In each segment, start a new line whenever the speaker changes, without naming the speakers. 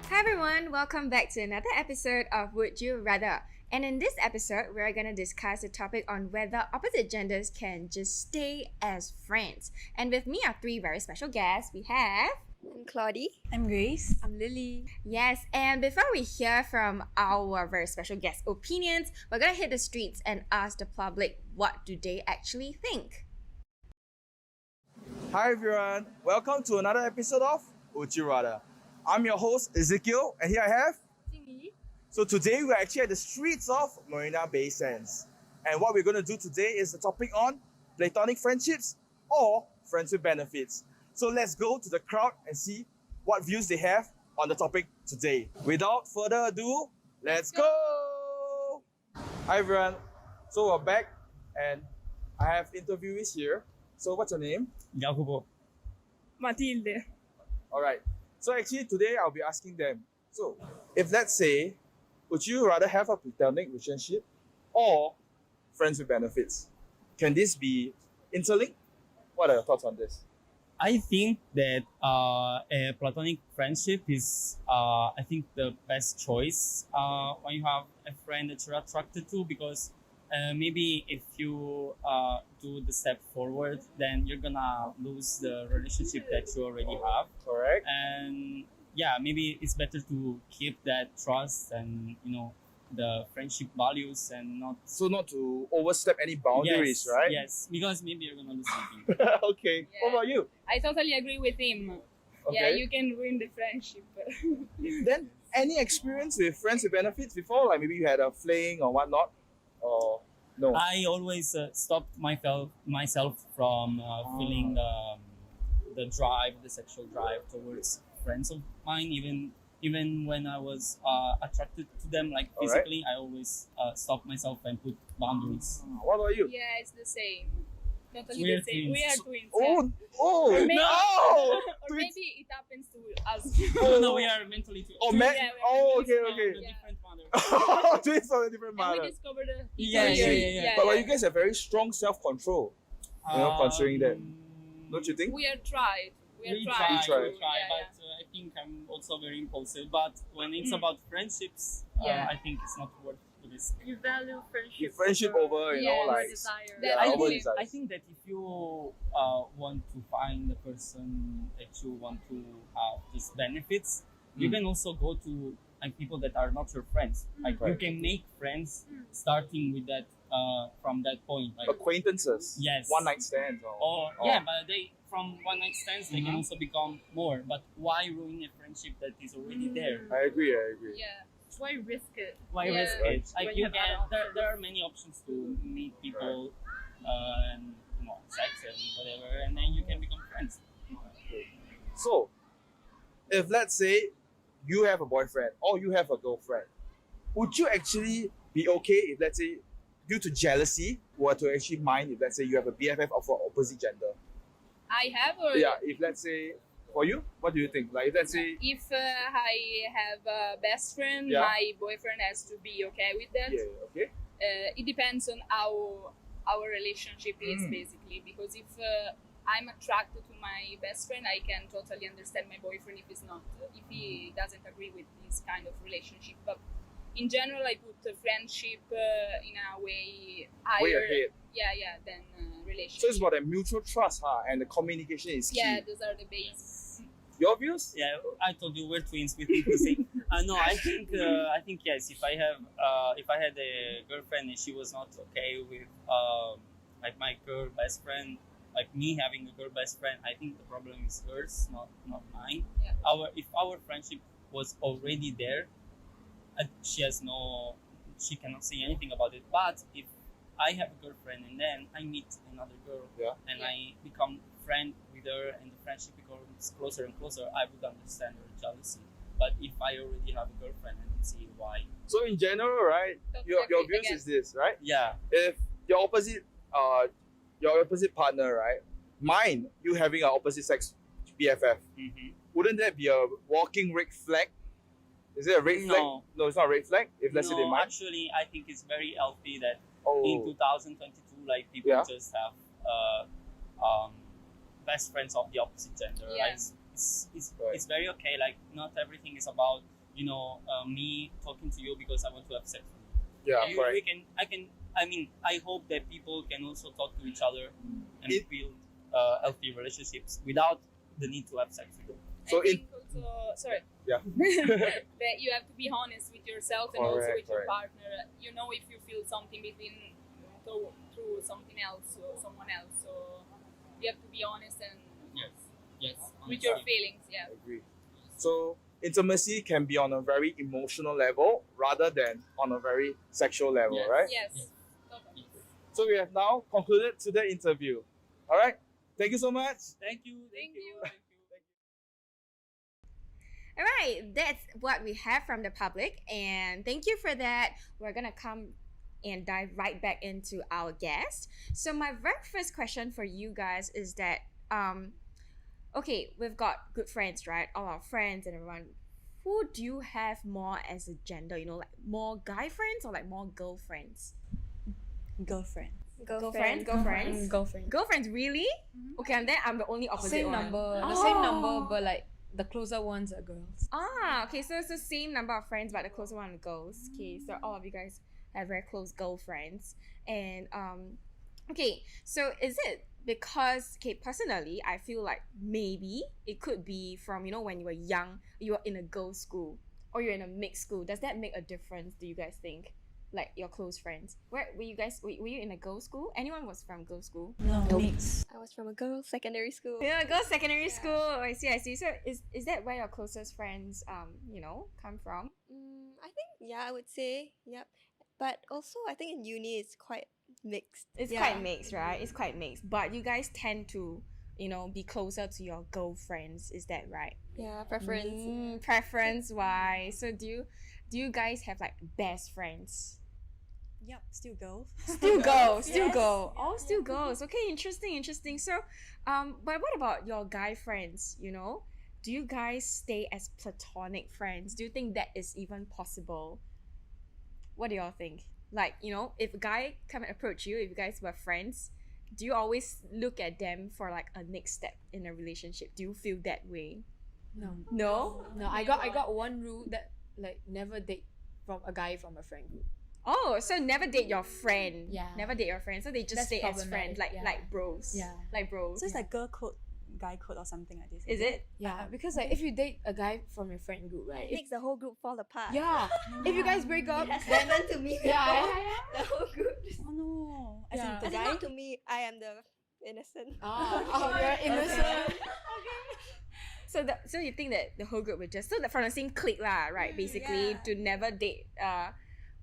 Hi everyone, welcome back to another episode of Would You Rather. And in this episode, we're going to discuss the topic on whether opposite genders can just stay as friends. And with me are three very special guests. We have...
I'm Claudie.
I'm Grace.
I'm Lily.
Yes, and before we hear from our very special guest opinions, we're going to hit the streets and ask the public what do they actually think.
Hi everyone, welcome to another episode of Would You Rather. I'm your host Ezekiel, and here I have
Jingy.
So today we're actually at the streets of Marina Bay Sands. And what we're going to do today is the topic on platonic friendships or friends with benefits. So let's go to the crowd and see what views they have on the topic today. Without further ado, let's go! Hi everyone, so we're back and I have interviewees here. So what's your name?
Jacobo.
Matilde.
Alright, so actually today I'll be asking them. So if let's say, would you rather have a platonic relationship or friends with benefits? Can this be interlinked? What are your thoughts on this?
I think that a platonic friendship is, I think, the best choice when you have a friend that you're attracted to, because maybe if you do the step forward, then you're gonna lose the relationship that you already have.
Correct.
And yeah, maybe it's better to keep that trust and, the friendship values and not...
So not to overstep any boundaries, right?
Yes, because maybe you're gonna lose something.
Okay.
Yeah.
What about you?
I totally agree with him. Yeah,
Okay.
you can ruin the friendship.
Then any experience with friends with benefits before? Like maybe you had a fling or whatnot? Or no?
I always stopped myself from feeling the drive, the sexual drive towards friends of mine. Even when I was attracted to them, like
All right.
physically, I always stopped myself and put boundaries.
What about you?
Yeah, it's the same. Totally
We are
the same. We
twins.
are twins.
Oh,
Maybe-
no!
Or
Twins.
maybe it happens to us.
Oh no, we are mentally twins.
Oh,
Twins
man.
Yeah,
Oh,
we're
okay, okay.
from the
Yeah.
different mother.
Twins on a different
And
matter.
we discovered
Yeah, yeah.
But you guys have very strong self-control, considering that. Don't you think?
We are tried.
We
trying.
try,
tried.
Yeah,
but I think I'm also very impulsive. But when it's about friendships,
Yeah.
I think it's not worth the risk.
You value friendship.
If friendship over,
Yeah,
like...
desire.
That-
Yeah,
I
over
think-
desires.
I think that if you want to find the person that you want to have these benefits, you
Mm.
can also go to like people that are not your friends. Like you
Right.
can make friends starting with that from that point. Like
Acquaintances.
Yes.
One night stands.
or yeah, but they from one night stands they can also become more. But why ruin a friendship that is already there?
I agree.
Yeah.
Why risk it?
Why
Yeah.
risk it? Like
When
you
you have
can,
other
there are many options to meet people and sex and whatever, and then you can become friends.
So, if let's say you have a boyfriend or you have a girlfriend, would you actually be okay if let's say due to jealousy were to actually mind if let's say you have a BFF of an opposite gender?
I have or
Yeah, if let's say for you, what do you think? Like if let's say
if I have a best friend,
Yeah.
my boyfriend has to be okay with that.
yeah, okay.
It depends on how our relationship is
Mm.
basically, because if I'm attracted to my best friend, I can totally understand my boyfriend if he doesn't agree with this kind of relationship. But in general, I put friendship in a way higher.
Way ahead.
Yeah, than relationship.
So it's about that mutual trust, and the communication is key.
Yeah, those are the base.
Your views?
Yeah, I told you we're twins. We think the same. No, I think yes. If I had a girlfriend and she was not okay with like my girl best friend, like me having a girl best friend, I think the problem is hers, not mine.
Yeah.
If our friendship was already there, she cannot say anything about it. But if I have a girlfriend and then I meet another girl and I become friend with her and the friendship becomes closer and closer, I would understand her jealousy. But if I already have a girlfriend, I don't see why.
So in general, right,
Totally
your
agree
views
again.
is this, right?
Yeah,
If your opposite partner, right, mind you having an opposite sex BFF, wouldn't that be a walking red flag? Is it a red flag?
No.
No, it's not a red flag. If let's say they
no,
mind.
actually, I think it's very healthy that
Oh,
in 2022, like people
Yeah.
just have best friends of the opposite gender.
Yeah.
Like, it's
Right.
it's very okay. Like not everything is about me talking to you because I want to have sex with you.
Yeah,
And
correct.
I hope that people can also talk to each other and
It-
build healthy relationships without the need to have sex with them.
So
I think also, sorry.
Yeah.
That you have to be honest with yourself and also
Correct,
with your
correct.
partner. You know if you feel something through something else or someone else. So you have to be honest and
Yes.
with your
honestly.
feelings. Yeah.
I agree. So intimacy can be on a very emotional level rather than on a very sexual level,
Yes.
right?
Yes.
Yes.
Totally.
So we have now concluded today's interview. All right. Thank you so much.
Thank you.
Thank you.
All right, that's what we have from the public, and thank you for that. We're gonna come and dive right back into our guest. So my very first question for you guys is that okay, we've got good friends, right? All our friends and everyone. Who do you have more as a gender? Like more guy friends or like more girlfriends?
Girlfriend.
Girlfriends.
Girlfriend.
Girlfriends, really? Okay, and then I'm the only opposite
Same
one.
number.
Oh.
The same number, but like the closer ones are girls.
Okay, so it's the same number of friends, but the closer one are girls. Okay, so all of you guys have very close girlfriends, and okay, so is it because personally, I feel like maybe it could be from when you were young, you were in a girls' school or you're in a mixed school. Does that make a difference? Do you guys think? Like your close friends. Where were you guys? Were you in a girls' school? Anyone was from girls' school?
No, mix.
I was from a girls' secondary school.
Yeah, girls' secondary school. Oh, I see. So is that where your closest friends come from?
I think, yeah, I would say, yep. But also, I think in uni it's quite mixed.
It's quite mixed, right? It's quite mixed. But you guys tend to, be closer to your girlfriends. Is that right?
Yeah, preference.
Preference wise. So do you guys have like best friends?
Yep, still girls.
Still go.
Yes.
Oh, still goes. Okay, interesting. So, but what about your guy friends? Do you guys stay as platonic friends? Do you think that is even possible? What do y'all think? Like, if a guy come and approach you, if you guys were friends, do you always look at them for like a next step in a relationship? Do you feel that way?
No.
No?
No, I got one rule that like never date from a guy from a friend group.
Oh, so never date your friend.
Yeah.
Never date your friend. So they just
That's
stay as friends,
problematic, yeah.
like bros.
Yeah.
Like bros.
So it's like girl code, guy code, or something like this.
Is it?
Yeah, because like if you date a guy from your friend group, right?
It makes the whole group fall apart.
Yeah. If you guys break up,
It has
then
happened to me before.
yeah.
The whole group.
Oh no! As
Yeah.
in the
As in,
guy.
not to me, I am the innocent.
You're innocent.
So you think that the whole group would just from the same clique lah, right? Basically, to never date.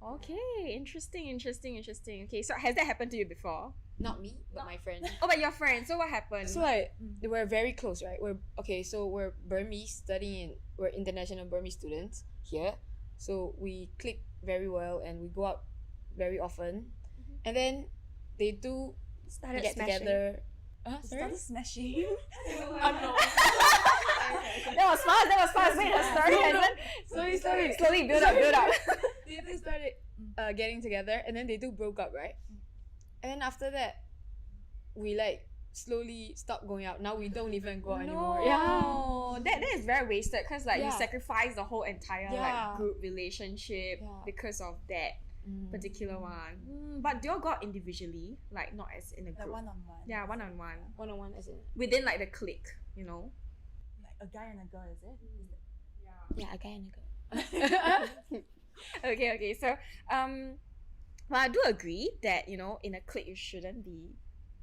Okay, interesting. Okay, so has that happened to you before?
Not me, but my friend.
Oh, but your friend. So what happened?
So like we're very close, right? We're Burmese we're international Burmese students here. So we click very well and we go out very often. And then they do
Started
get
smashing.
together.
Started smashing.
That was fast. Wait, the story hasn't. Slowly build up.
They do started getting together and then they do broke up, right? And then after that, we like slowly stop going out. Now we don't even go out anymore.
No, that is very wasted because like you
Yeah.
sacrifice the whole entire
Yeah.
like group relationship
Yeah.
because of that particular one. But do you all go out individually, like not as in a
Like
group?
one on one.
Yeah, one-on-one
One-on-one as in
within like the clique,
Like a guy and a girl, is it?
yeah, a guy and a girl.
Okay. So, well, I do agree that in a clique you shouldn't be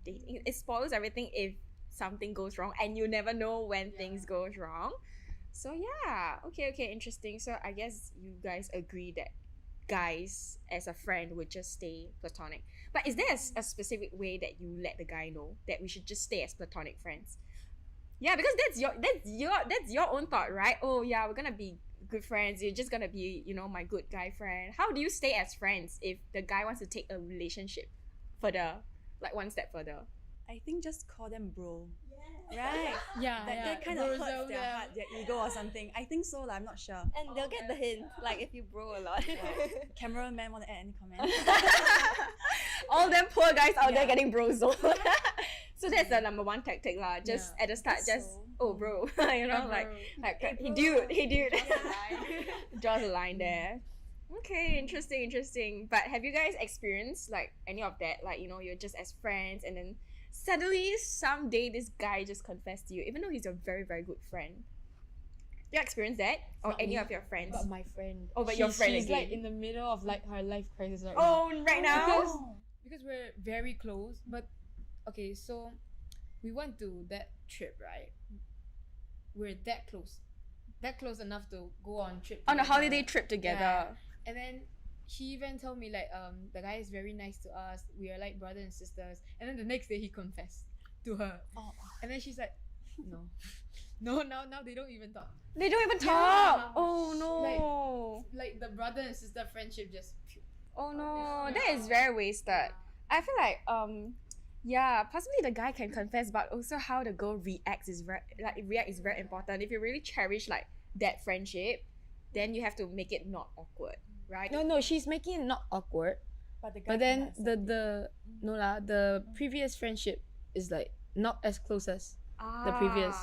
dating. It spoils everything if something goes wrong, and you never know when things goes wrong. So yeah, okay, interesting. So I guess you guys agree that guys as a friend would just stay platonic. But is there a specific way that you let the guy know that we should just stay as platonic friends? Yeah, because that's your own thought, right? Oh yeah, we're gonna be good friends. You're just gonna be, my good guy friend. How do you stay as friends if the guy wants to take a relationship further, like one step further?
I think just call them bro. Right?
Yeah,
That kind of hurts their heart, their ego or something. I think so, I'm not sure.
And they'll get the hint, like if you bro a lot.
Cameraman want to add any comment?
All them poor guys out there
Yeah.
getting brozone. So that's the number one tactic lah. Just at the start,
Guess
just
so.
bro, you know, like he dude, draws a line there. Okay, interesting. But have you guys experienced like any of that? Like, you know, you're just as friends and then suddenly someday this guy just confessed to you, even though he's a very, very good friend. You experienced that? Or
Not
any
me,
of your friends?
But my friend.
Oh, but your friend
she's
again.
like in the middle of like her life crisis right now.
Oh, right now?
Because we're very close. But okay, so we went to that trip, right? We're that close enough to go on trip
On a
together.
holiday trip together.
Yeah. And then she even told me like the guy is very nice to us. We are like brother and sisters. And then the next day he confessed to her. And then she's like, no, now they don't even talk.
They don't even talk. Oh no.
Like the brother and sister friendship just.
Oh no. That is very wasted. I feel like yeah, possibly the guy can confess, but also how the girl reacts is very important. If you really cherish like that friendship, then you have to make it not awkward, right?
No, she's making it not awkward.
But the guy
But then
cannot
the previous friendship is like not as close as the previous.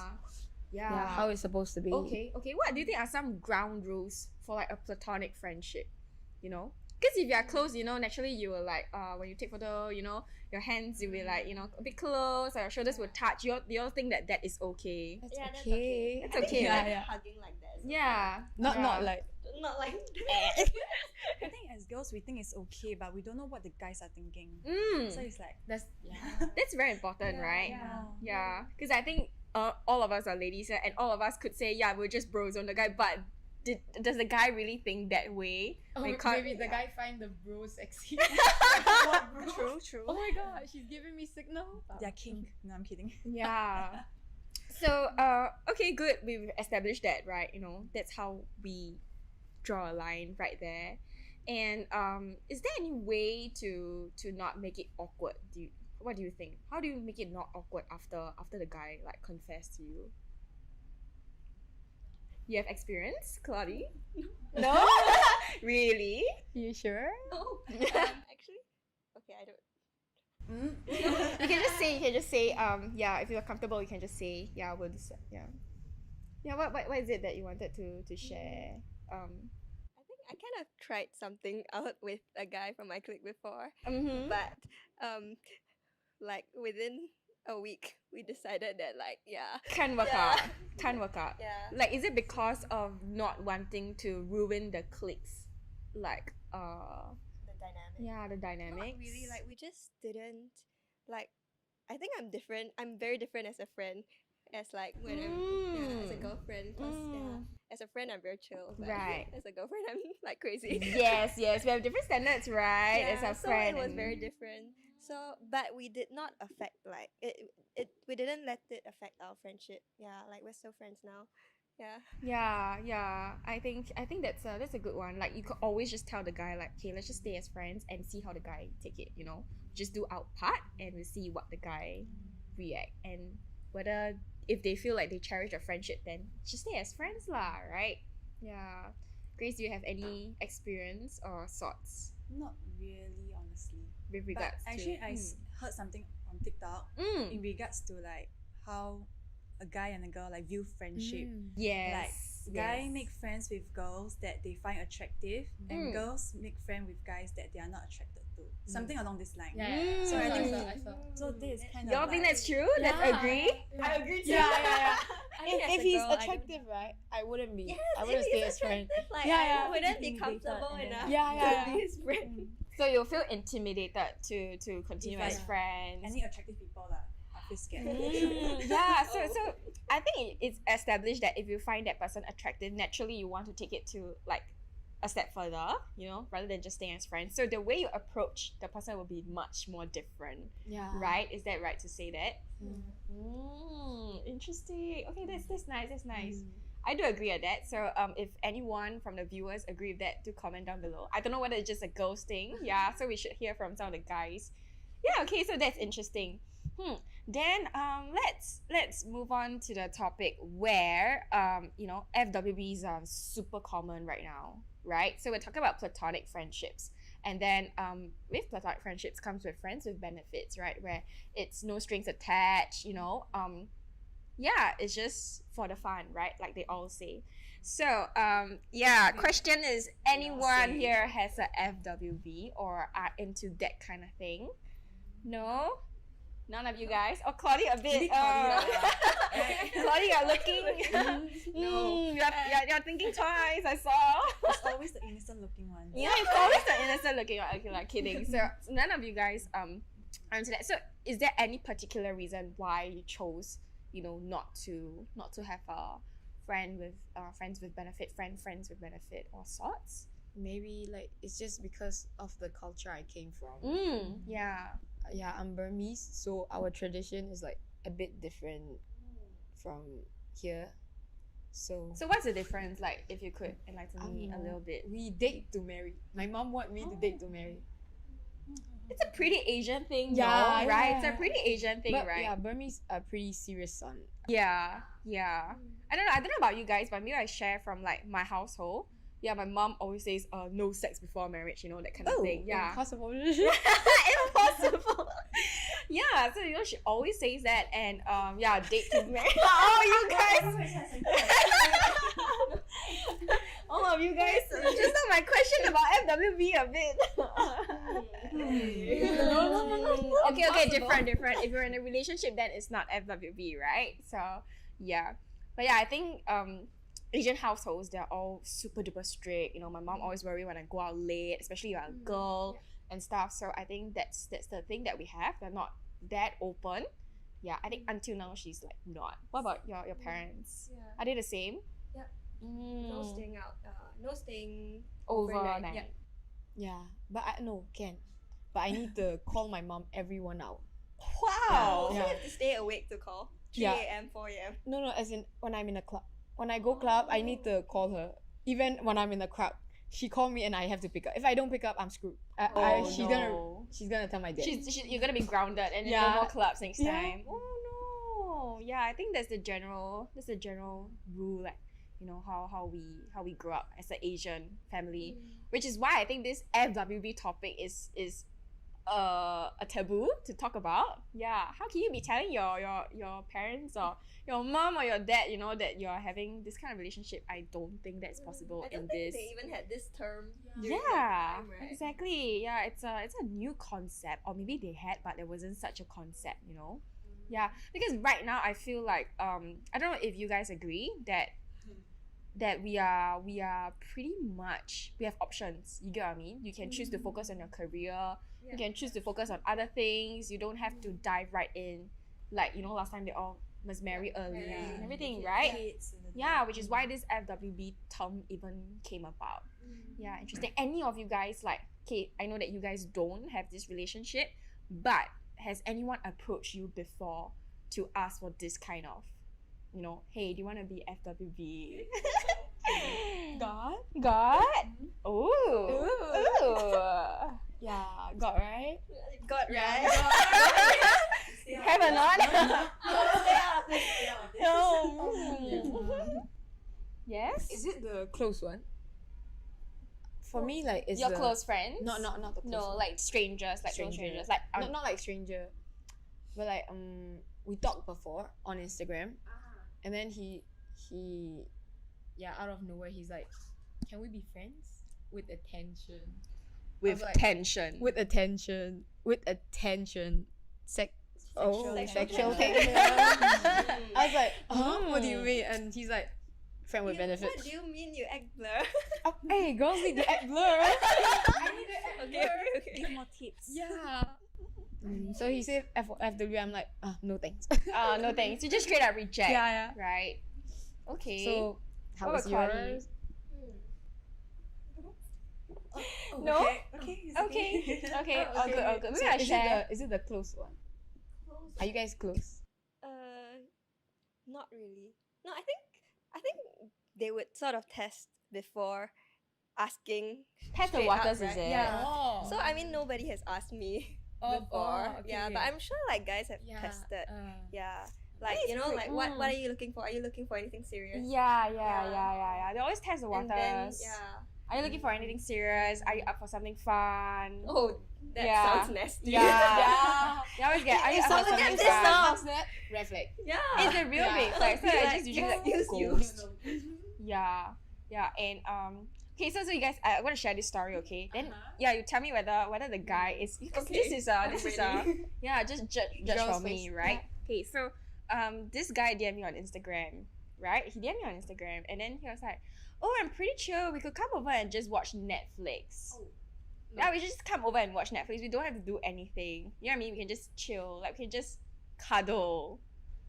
Yeah.
How it's supposed to be.
Okay. What do you think are some ground rules for like a platonic friendship? You know, because if you are close, you know, naturally you will like when you take photo, you know, your hands will be like, you know, a bit close, or your shoulders will touch. You all think that is okay.
That's
Yeah, that's
okay.
okay.
It's
I think
okay,
like
yeah.
hugging like that. is
Yeah.
Not like
okay. Not like
I think as girls we think it's okay, but we don't know what the guys are thinking.
Mm.
So it's like
That's very important, right?
yeah.
Because I think all of us are ladies and all of us could say, yeah, we're just bros on the guy, but does the guy really think that way? We can't-
maybe the guy find the bro sexy.
True.
Oh my god, she's giving me signal.
They're king. No, I'm kidding.
Yeah. So okay, good. We've established that, right? You know, that's how we draw a line right there. And is there any way to not make it awkward? What do you think? How do you make it not awkward after the guy like confessed to you? You have experience, Claudie? No? Really?
You sure?
no. Actually, okay, I don't.
You can just say yeah, if you're comfortable you can just say yeah, we'll decide. Yeah, what is it that you wanted to share?
I think I kind of tried something out with a guy from my clique before, but like within a week we decided that like
Can't work
Yeah.
out. Can't work out.
yeah
Like, is it because of not wanting to ruin the cliques? Like,
the dynamic.
yeah, the dynamics.
Not really. Like we just didn't like. I think I'm different. I'm very different as a friend, as like when I'm as a girlfriend. Cause as a friend I'm very chill. But
Right.
As a girlfriend I'm like crazy.
Yes, we have different standards, right? As a
so
friend.
it was
and-
very different. So, but we did not affect like it. We didn't let it affect our friendship. Yeah, like we're still friends now. Yeah.
Yeah. I think that's a good one. Like, you could always just tell the guy like, okay, let's just stay as friends and see how the guy take it. You know, just do our part and we'll see what the guy react, and whether if they feel like they cherish a friendship, then just stay as friends lah, right? Yeah. Grace, do you have any experience or thoughts
Not really, honestly.
with
But
regards
actually,
to?
I heard something on TikTok
Mm.
in regards to like how a guy and a girl like view friendship.
Yes.
Guy
yes.
make friends with girls that they find attractive,
Mm.
and girls make friends with guys that they are not attracted to. Something along this line.
Yeah.
So I think
I saw.
So this is kind of
Y'all
like,
think that's true? Let's agree.
I agree too.
Yeah.
think as
If
a
he's
girl, I don't-
attractive, right? I wouldn't be.
Yes,
I wouldn't
if
stay
he's
as friend.
attractive, like
Yeah,
I wouldn't be
Being dated
comfortable
and
enough
then-
Yeah.
to be his friend.
So you'll feel intimidated to continue
If
as
I-
friends.
any attractive people lah, I feel scared.
Yeah, so I think it's established that if you find that person attractive, naturally you want to take it to like a step further, you know, rather than just staying as friends. So the way you approach the person will be much more different,
Yeah.
right? Is that right to say that? Interesting. Okay, that's nice. That's nice. I do agree at that. So if anyone from the viewers agree with that, do comment down below. I don't know whether it's just a girls thing. Yeah, so we should hear from some of the guys. Yeah, okay, so that's interesting. Then let's move on to the topic where you know, FWBs are super common right now, right? So we're talking about platonic friendships. And then with platonic friendships comes with friends with benefits, right? Where it's no strings attached, you know. Yeah, it's just for the fun, right? Like they all say. So yeah, question is, anyone here has a FWB or are into that kind of thing? No? None of you guys? Oh, Claudia a bit. Claudia, you're looking. You're thinking twice, I saw.
It's always the innocent looking one.
Yeah, it's always the innocent looking one. Okay, like kidding. So none of you guys are into that. So is there any particular reason why you chose, you know, not to have a friends with benefit or sorts?
Maybe like it's just because of the culture I came from.
Yeah.
Yeah, I'm Burmese, so our tradition is like a bit different from here. So
what's the difference? Like, if you could enlighten me a little bit.
we date to marry. My mom want me to date to marry.
It's a pretty Asian thing,
Yeah,
though, right?
yeah.
It's a pretty Asian thing,
But
right?
yeah, Burmese are pretty serious on.
Yeah. I don't know about you guys, but maybe I share from like my household. Yeah, my mom always says, no sex before marriage, you know, that kind of thing. Yeah.
Impossible.
Impossible. Yeah, so you know she always says that, and yeah, date to marry. Oh, you guys. All of you guys just on my question about FWB a bit. Okay, different. If you're in a relationship, then it's not FWB, right? So yeah, but yeah, I think Asian households, they're all super duper strict. You know, my mom always worry when I go out late, especially if I'm a girl and stuff. So I think that's the thing that we have. They're not that open. Yeah, I think until now she's like not. What about your parents?
Yeah.
Are they the same?
Yeah.
Mm.
No staying out. No staying
Overnight.
overnight. Yeah.
Yeah, but But I need to call my mom every 1 hour.
Wow.
So
Yeah.
you have to stay awake to call. 3
Yeah.
a.m., 4 a.m.
No, as in when I'm in a club. When I go club, I need to call her. Even when I'm in the crowd, she call me and I have to pick up. If I don't pick up, I'm screwed. She's gonna tell my dad.
You're gonna be grounded and then no
Yeah.
more clubs next
Yeah.
time. Oh no. Yeah, I think that's the general rule, like, you know, how we grew up as an Asian family. Which is why I think this FWB topic is a taboo to talk about. Yeah. How can you be telling your parents or your mom or your dad, you know, that you're having this kind of relationship? I don't think that's possible
I don't
in
think
this.
they even had this term during
Yeah,
that time, right?
exactly. Yeah, it's a new concept, or maybe they had, but there wasn't such a concept, you know. Yeah, because right now I feel like I don't know if you guys agree that we are pretty much, we have options. You get what I mean? You can choose to focus on your career. You can choose to focus on other things. You don't have to dive right in, like, you know, last time they all must marry early and everything, right? Yeah, which is why this FWB term even came about. Yeah, interesting. Any of you guys, like, okay, I know that you guys don't have this relationship, but has anyone approached you before to ask for this kind of, you know, hey, do you want to be FWB? God? Ooh. Yeah, God, right?
God, right?
Have or not? Yes?
Is it the close one? For me, like it's
Your
the,
close friends?
Not the close
No,
one.
like strangers, like
Stranger.
strangers. Like
not like stranger, but like we talked before on Instagram, and then he out of nowhere he's like, can we be friends with attention?
with
like-
tension.
With attention, sexual
Sexual
tension. I was like, what do you mean? And he's like, friend with benefits.
What do you mean you act blur?
Oh, hey, girls need to act blur.
Okay.
Give more tips.
Yeah. So he said FW. I'm like, no thanks.
No thanks. You just straight up reject.
Yeah.
Right. Okay.
So how
What
was
about Claudia?
yours?
No?
Okay.
Okay. All good. Maybe
So
I
is
share.
it the close one? Are you guys close?
Not really. No, I think they would sort of test before asking.
Test the
straight
waters,
up,
is
right?
it?
Yeah.
Oh.
So I mean, nobody has asked me before. Yeah, but I'm sure like guys have tested. Yeah. Like, you know, like what are you looking for? Are you looking for anything serious?
Yeah. They always test the
And
waters.
then,
Are you looking for anything serious? Are you up for something fun?
Oh, that
Yeah.
sounds nasty.
Yeah. You always get, are you up for
Someone
something
gets this
fun?
song. Red flag.
Yeah.
It's a real red flag. So I just usually like
excuse you.
ghost. Yeah. Yeah. And okay, so you guys, I'm gonna share this story, okay? Then yeah, you tell me whether the guy is, because
Okay,
this is
ready.
yeah, just judge
Girl's
for me,
face.
right? Okay, so this guy DM'd me on Instagram, right? He DM'd me on Instagram, and then he was like, "Oh, I'm pretty chill. We could come over and just watch Netflix." Yeah, we just come over and watch Netflix. We don't have to do anything. You know what I mean? We can just chill. Like, we can just cuddle.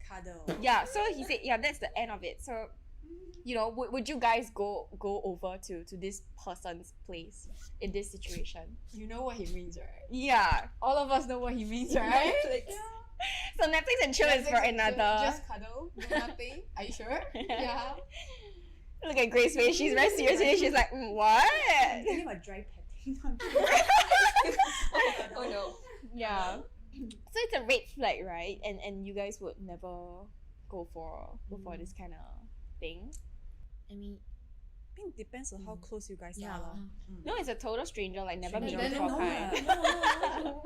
Cuddle.
Yeah, so he said, yeah, that's the end of it. So, you know, would you guys go over to this person's place in this situation?
You know what he means, right?
Yeah.
All of us know what he means, right?
Netflix.
So Netflix and chill is for another.
Just cuddle, do nothing. Are you sure? Yeah.
Look at Grace's face. She's very serious today. She's like, what?
I'm thinking about dry petting.
Oh no.
Yeah. So it's a red flag, right? And you guys would never go for this kind of thing.
I mean,
I think depends on how close you guys are. Lor.
No, it's a total stranger, like never meet
Stranger.
before
No,
kind.
no.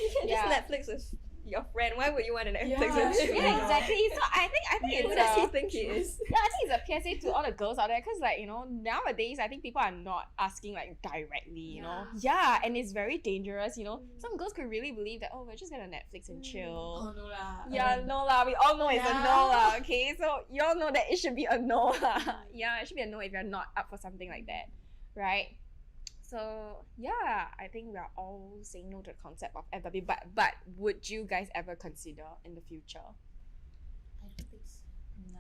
You can
Yeah.
just Netflix with your friend. Why would you want to Netflix
Yeah,
with him?
Yeah, exactly. So I think
Who
it's
does he think he is?
yeah, I think it's a PSA to all the girls out there, because like, you know, nowadays I think people are not asking like directly, you know. Yeah, and it's very dangerous, you know. Some girls could really believe that, oh, we're just gonna Netflix and chill.
oh no lah.
Yeah, no lah. We all know it's a
Yeah.
no lah. Okay, so you all know that it should be a no lah. Yeah, it should be a no if you're not up for something like that, right? So yeah, I think we are all saying no to the concept of FW. But would you guys ever consider in the future?
I don't think so.
Nah.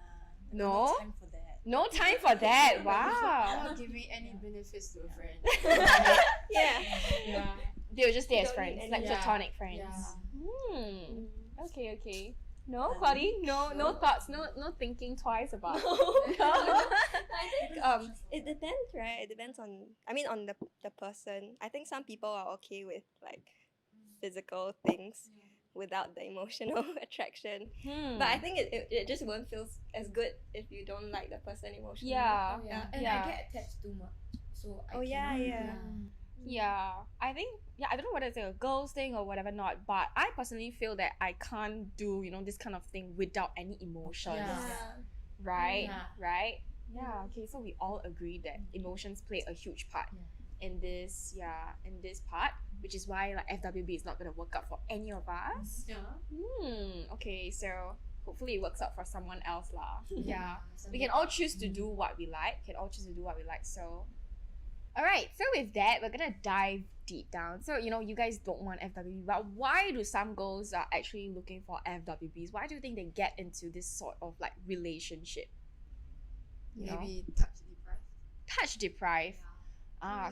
No?
No time for that.
No time for that.
I'm
Wow.
not giving any benefits to a friend.
Yeah.
Yeah.
They'll just stay as
Don't need
friends,
any-
like
Yeah.
platonic friends.
Yeah.
Okay. No, Claudie? No thoughts, no thinking twice about it.
I think it depends, right? It depends on on the person. I think some people are okay with like physical things without the emotional attraction. But I think it just won't feel as good if you don't like the person emotionally.
Yeah.
Oh, yeah. And
Yeah.
I get attached too much. So I
Oh, yeah,
cannot-
yeah.
Yeah, I think I don't know whether it's a girls thing or whatever not, but I personally feel that I can't do, you know, this kind of thing without any emotions.
Yeah.
Right?
Yeah.
Right? Yeah, okay, so we all agree that emotions play a huge part in this part, which is why like FWB is not gonna work out for any of us.
Yeah.
Okay, so hopefully it works out for someone else lah. Yeah. We
Something-
can all choose to do what we like. So alright, so with that, we're gonna dive deep down. So, you know, you guys don't want FWB, but why do some girls are actually looking for FWBs? Why do you think they get into this sort of like relationship? You know?
Maybe touch deprived.
Touch deprived.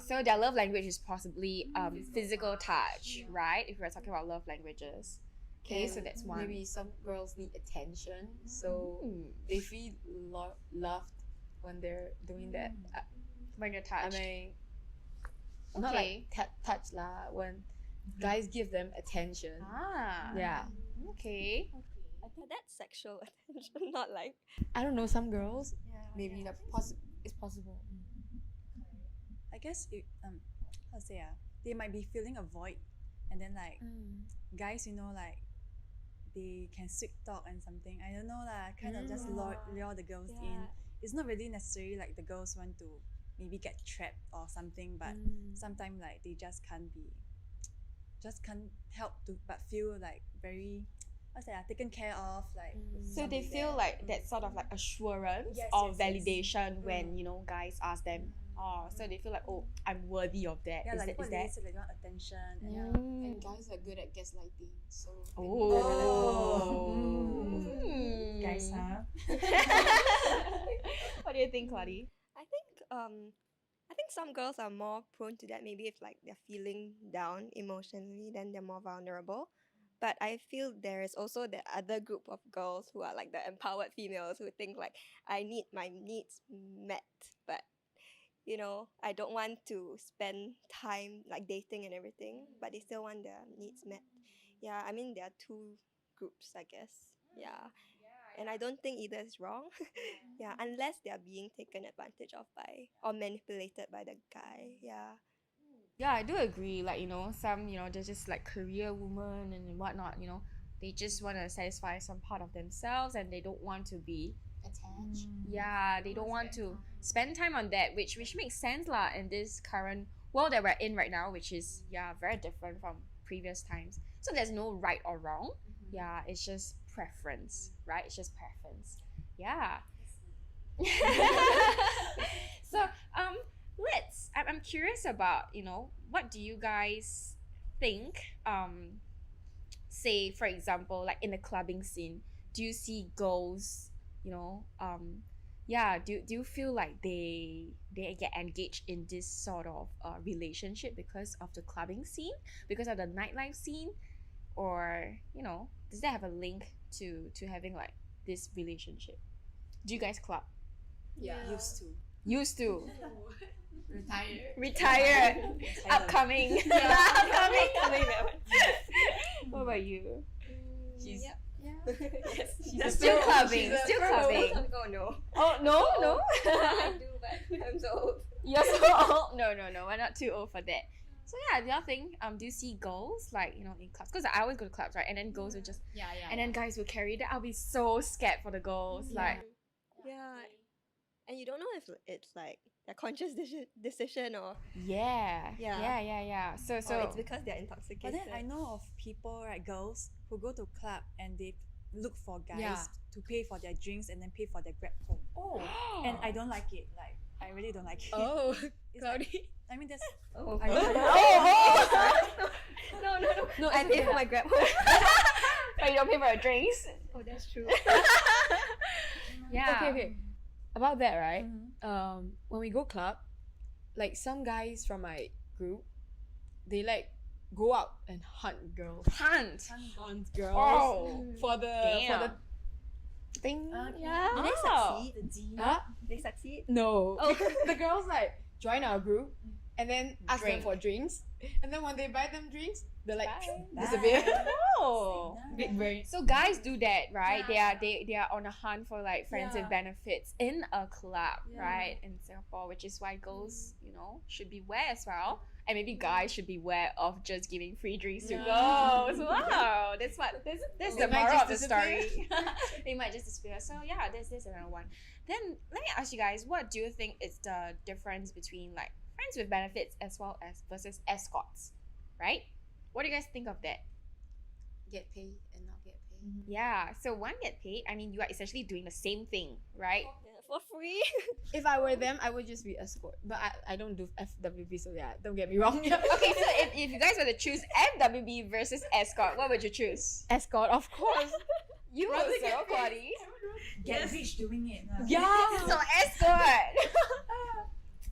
So their love language is possibly physical touch, right? If we're talking about love languages. Okay, so
And
that's one.
Maybe some girls need attention, so they feel loved when they're doing that.
When you're
I
touched.
mean, not like touch lah. When guys give them attention. Yeah.
Okay.
But that's sexual attention, not like
I don't know. Some girls maybe that it's possible.
I guess it, how to say they might be feeling a void, and then like guys, you know, like they can sweet talk and something. I don't know lah, kind of just lure the girls in. It's not really necessarily like the girls want to maybe get trapped or something, but sometimes like they just can't help to but feel like very taken care of, like
So they
something
feel
that-
like that sort of like assurance
Yes,
or
yes, yes.
validation when, you know, guys ask them, so they feel like, oh, I'm worthy of that.
yeah,
Is
like
that,
what
is
they
that?
said, like they want attention and
And guys are good at gaslighting, so
Oh.
guys,
What do you think, Claudie?
I think some girls are more prone to that. Maybe if like they're feeling down emotionally, then they're more vulnerable. But I feel there is also the other group of girls who are like the empowered females who think like I need my needs met, but you know, I don't want to spend time like dating and everything, but they still want their needs met. Yeah, I mean there are two groups, I guess. Yeah. And I don't think either is wrong. Yeah, unless they are being taken advantage of by or manipulated by the guy. Yeah.
Yeah, I do agree. Like, some, they're just like career women and whatnot, they just want to satisfy some part of themselves and they don't want to be
Attached.
yeah, they don't want to spend time on that, which makes sense lah in this current world that we're in right now, which is very different from previous times. So there's no right or wrong. Yeah, it's just preference, right? It's just preference. Yeah. So I'm curious about, what do you guys think, say for example, like in the clubbing scene, do you see girls, do you feel like they get engaged in this sort of relationship because of the clubbing scene, because of the nightlife scene, or does that have a link to having like this relationship? Do you guys club?
Yeah.
Used to.
Retired.
Upcoming. Upcoming. What about you?
She's
Yes.
Still clubbing. Still clubbing.
Oh no.
Oh no.
I do, but I'm so old.
You're so old. No. We're not too old for that. So yeah, the other thing, do you see girls like in clubs? Because I always go to clubs, right? And then girls would just and then guys would carry that. I'll be so scared for the girls. Like
Yeah. And you don't know if it's like a conscious decision or
yeah. So
or it's because they're intoxicated.
But then I know of people, right, girls who go to club and they look for guys to pay for their drinks and then pay for their grab home.
Oh.
And I don't like it. Like I really don't like it.
Oh.
It's like,
Cloudy.
I mean that's
Oh.
I don't
No, I pay for my grab home.
but you don't pay for your drinks.
Oh, that's true.
Yeah.
Okay. About that, right? When we go club, like some guys from my group, they like go out and hunt girls.
Hunt
Girls.
Oh.
For the thing.
Yeah.
Do they succeed?
Huh?
They succeed?
No.
Oh.
The girls like join our group and then ask
Drink.
them for drinks. And then when they buy them drinks, they're like
Bye.
disappear.
Oh.
Big brain.
So guys do that, right? They are on a hunt for like friends with benefits in a club, right? In Singapore, which is why girls, should beware as well. And maybe guys should beware of just giving free drinks to girls. Wow. That's the
They might
moral
just
of the story. They might just disappear. So yeah, there's another one. Then let me ask you guys, what do you think is the difference between like friends with benefits as well as versus escorts? Right? What do you guys think of that?
Get paid and not get paid.
Yeah, so one get paid. I mean, you are essentially doing the same thing, right?
Yeah, for free.
If I were them, I would just be escort. But I don't do FWB, so yeah, don't get me wrong.
Okay, so if you guys were to choose FWB versus escort, what would you choose?
Escort, of course.
You
Rather
also,
get paid.
Claudie.
get rich doing it.
Yeah.
So escort.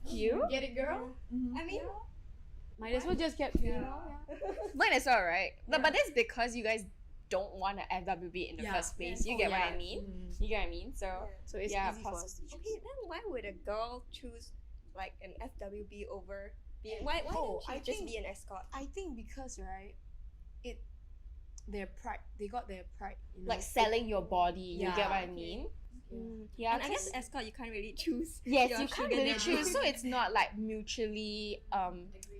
You?
Get it, girl?
I mean,
Might as well just get paid.
Might as well, right? But that's because you guys don't want to FWB in the
Yeah.
first place. You get what I mean? You get what I mean? So
So it's
yeah,
easy for us to choose.
okay, then why would a girl choose like an FWB over being? Why don't
I
she just
think-
be an escort?
I think because their pride, they got their pride.
like selling your body. You
Yeah.
get what I mean? Yeah,
And I guess
'cause-
escort you can't really choose.
yes,
your
you can't
sugar
really
daddy.
choose. So it's not like mutually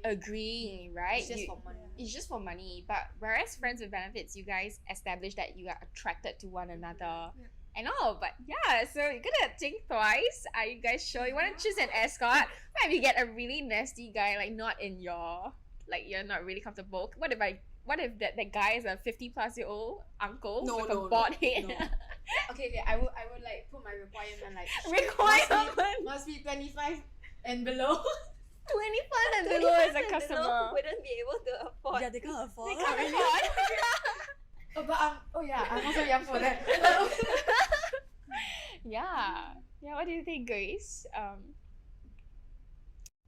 agreeing, right?
It's just
You-
for money.
it's just for money. But whereas friends with benefits, you guys establish that you are attracted to one another. And all, but yeah, so you're gonna think twice. Are you guys sure you want to choose an escort? What if you get a really nasty guy, like not in your, like you're not really comfortable? What if that guy is a 50-plus-year-old uncle
No,
with
no,
a bald
no,
head?
no. Okay, I would like put my requirement like
Requirement
must be 25 and below.
25 and below as a
25 and below
customer.
wouldn't be able to afford.
Yeah, they can't afford.
They can't afford.
Oh, but I'm also young for that.
Yeah. What do you think, Grace?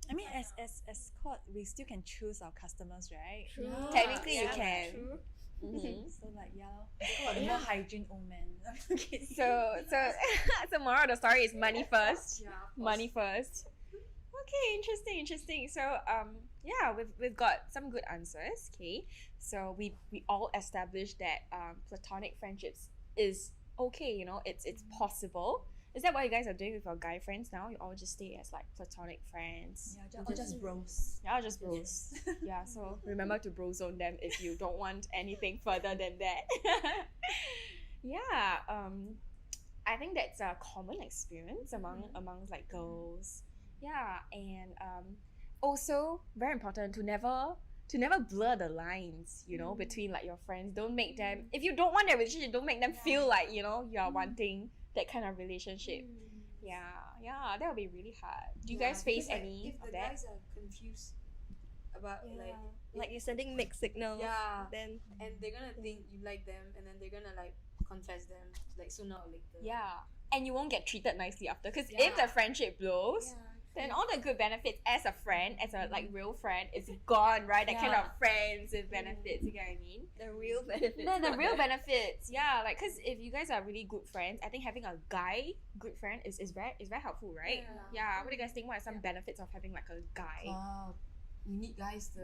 I mean, as escort, we still can choose our customers, right?
True.
Technically, you
Yeah,
can.
True.
Mhm.
So like the more hygiene old man. Okay.
So moral of the story is money first.
Yeah,
Money first. Okay, interesting. So yeah, we've got some good answers. Okay, so we all established that platonic friendships is okay, you know, it's possible. Is that what you guys are doing with your guy friends now? You all just stay as like platonic friends?
Yeah, or just bros.
Yeah, just bros. Yeah, so remember to bro zone them if you don't want anything further than that. Yeah, I think that's a common experience among like girls. Yeah, and also very important to never blur the lines, you know, between like your friends. Don't make them, if you don't want that relationship, don't make them feel like, you know, you are wanting that kind of relationship. Yeah, that would be really hard. Do you guys face any
if
of
the
that?
guys are confused about
Like you're sending mixed signals.
yeah,
Then
and they're gonna think you like them, and then they're gonna like confess them like sooner or later.
Yeah, and you won't get treated nicely after, because if
Yeah.
the friendship blows, then all the good benefits as a friend, as a like real friend, is gone, right? That kind of friends with benefits, you get what I mean?
the real benefits.
The real benefits, yeah, like, because if you guys are really good friends, I think having a guy good friend is very helpful, right? Yeah. What do you guys think? What are some benefits of having like a guy?
We need guys to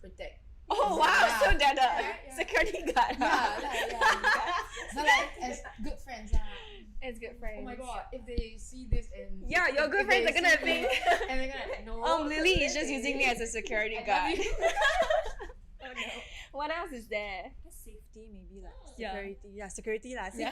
protect.
Oh wow,
Yeah.
so they're the
Yeah.
security guard.
But like as good friends,
It's good friends.
oh my god, if they see this and
Yeah, your good
if
friends
they
are gonna
see
think,
this and they're gonna know.
Lily is just using me as a security
I love
guard.
you.
Oh no. What else is there?
Safety, maybe like
Yeah.
security. Yeah, security lah.
Yeah.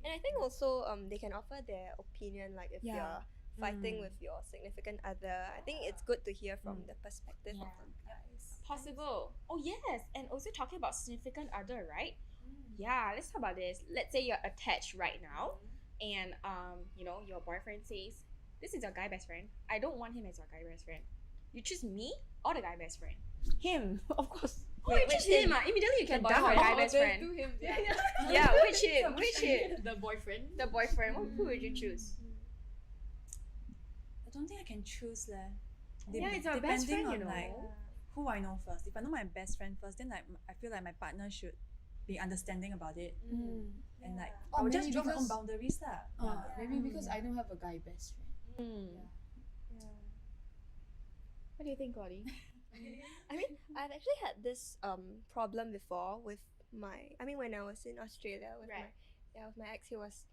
And I think also they can offer their opinion, like if
Yeah.
you're fighting with your significant other. I think it's good to hear from the perspective of the guys.
Possible. Oh yes, and also talking about significant other, right? Yeah, let's talk about this. Let's say you're attached right now, and you know, your boyfriend says, "This is your guy best friend. I don't want him as your guy best friend. You choose me or the guy best friend."
Him, of course.
Oh, you choose him. Immediately you can dump your guy best friend.
To him,
Yeah, which him? Which him?
The boyfriend.
The boyfriend. Who would you choose?
I don't think I can choose leh.
Yeah, it's our best
Depending
friend, you
on
know.
like who I know first. If I know my best friend first, then like I feel like my partner should be understanding about it, and like I
Or
will just
maybe
draw my own
because-
boundaries lah.
Maybe because I don't have a guy best friend.
What do you think, Claudie?
I mean, I've actually had this problem before with my. I mean, when I was in Australia with
Right.
with my ex, he was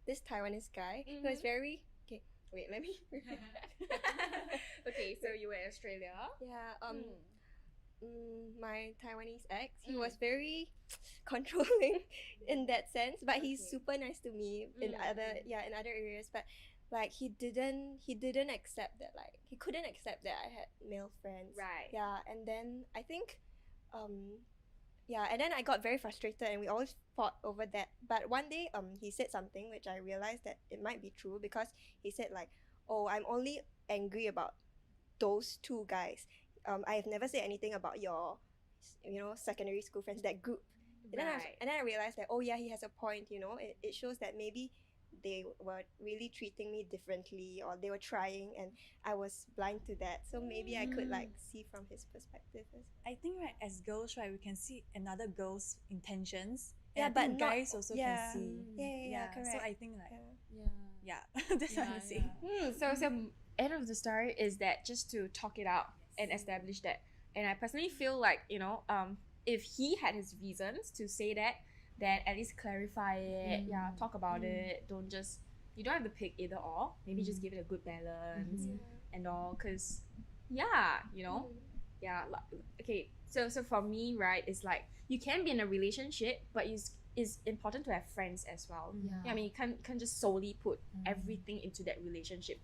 this Taiwanese guy. He was very okay. Wait, let me.
Okay, so you were in Australia.
Yeah. My Taiwanese ex, he was very controlling in that sense, but he's
Okay.
super nice to me in other areas. But like he didn't accept that, like he couldn't accept that I had male friends.
Right.
Yeah, and then I think and then I got very frustrated and we always fought over that. But one day he said something which I realized that it might be true, because he said like, "Oh, I'm only angry about those two guys. I have never said anything about your secondary school friends, that group." And then I realized that, oh yeah, he has a point, it shows that maybe they were really treating me differently, or they were trying and I was blind to that. So maybe I could like see from his perspective as well.
I think right, as girls, right, we can see another girl's intentions.
Yeah,
and I think
but not-
guys also
yeah.
can see.
Yeah,
So
correct.
I think like
Yeah.
that's what I'm saying.
So end of the story is that just to talk it out and establish that. And I personally feel like, if he had his reasons to say that, then at least clarify it. Yeah, talk about it. You don't have to pick either or. Maybe just give it a good balance and all. Cause okay. So for me, right, it's like you can be in a relationship, but it's important to have friends as well. Yeah, I mean, you can't just solely put everything into that relationship.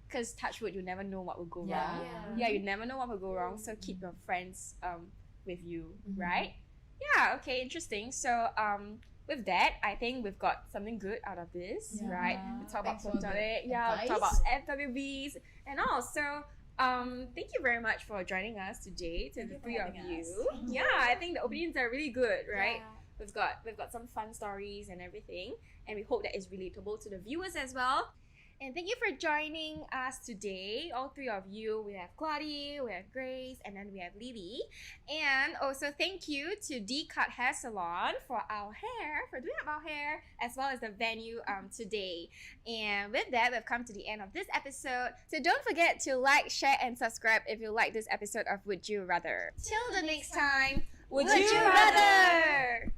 Because touch wood, you never know what will go wrong. Yeah, you never know what will go wrong. So keep your friends with you, right? Yeah, okay, interesting. So with that, I think we've got something good out of this, right? We talk about
Thanks for the
platonic, we talk about FWBs and all. So thank you very much for joining us today, to the three of you. Yeah, I think the opinions are really good, right? We've got some fun stories and everything, and we hope that is relatable to the viewers as well. And thank you for joining us today, all three of you. We have Claudie, we have Grace, and then we have Lily. And also thank you to D-Cut Hair Salon for doing up our hair, as well as the venue today. And with that, we've come to the end of this episode. So don't forget to like, share, and subscribe if you like this episode of Would You Rather. Till the next time, Would you rather?